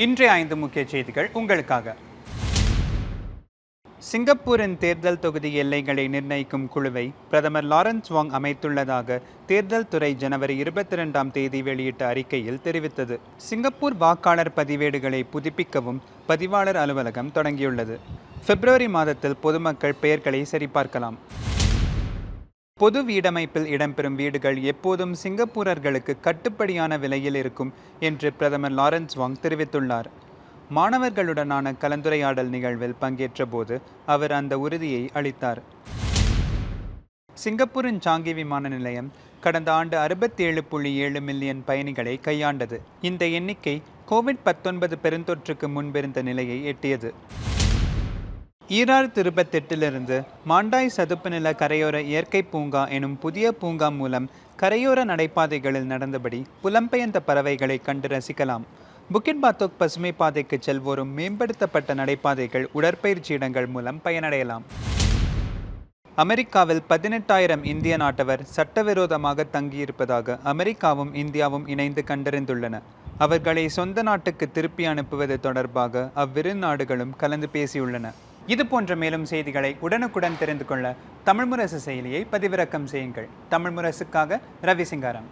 இன்றைய 5 முக்கிய செய்திகள் உங்களுக்காக. சிங்கப்பூரின் தேர்தல் தொகுதி எல்லைகளை நிர்ணயிக்கும் குழுவை பிரதமர் லாரன்ஸ் வாங் அமைத்துள்ளதாக தேர்தல் துறை ஜனவரி 22ஆம் தேதி வெளியிட்ட அறிக்கையில் தெரிவித்தது. சிங்கப்பூர் வாக்காளர் பதிவேடுகளை புதுப்பிக்கவும் பதிவாளர் அலுவலகம் தொடங்கியுள்ளது. பிப்ரவரி மாதத்தில் பொதுமக்கள் பெயர்களை சரிபார்க்கலாம். பொது வீடமைப்பில் இடம்பெறும் வீடுகள் எப்போதும் சிங்கப்பூரர்களுக்கு கட்டுப்படியான விலையில் இருக்கும் என்று பிரதமர் லாரன்ஸ் வாங் தெரிவித்துள்ளார். மாணவர்களுடனான கலந்துரையாடல் நிகழ்வில் பங்கேற்ற போது அவர் அந்த உறுதியை அளித்தார். சிங்கப்பூரின் சாங்கி விமான நிலையம் கடந்த ஆண்டு 67.7 மில்லியன் பயணிகளை கையாண்டது. இந்த எண்ணிக்கை கோவிட்-19 பெருந்தொற்றுக்கு முன்பிருந்த நிலையை எட்டியது. 2028 மாண்டாய் சதுப்பு நில கரையோர இயற்கை பூங்கா எனும் புதிய பூங்கா மூலம் கரையோர நடைபாதைகளில் நடந்தபடி புலம்பெயர்ந்த பறவைகளை கண்டு ரசிக்கலாம். புக்கிட் பாத்தோக் பசுமை பாதைக்கு செல்வோரும் மேம்படுத்தப்பட்ட நடைபாதைகள், உடற்பயிற்சி இடங்கள் மூலம் பயனடையலாம். அமெரிக்காவில் 18,000 இந்திய நாட்டவர் சட்டவிரோதமாக தங்கியிருப்பதாக அமெரிக்காவும் இந்தியாவும் இணைந்து கண்டறிந்துள்ளன. அவர்களை சொந்த நாட்டுக்கு திருப்பி அனுப்புவது தொடர்பாக அவ்விரு நாடுகளும் கலந்து பேசியுள்ளன. இது போன்ற மேலும் செய்திகளை உடனுக்குடன் தெரிந்து கொள்ள தமிழ் முரசு செயலியை பதிவிறக்கம் செய்யுங்கள். தமிழ் முரசுக்காக ரவி சிங்காரம்.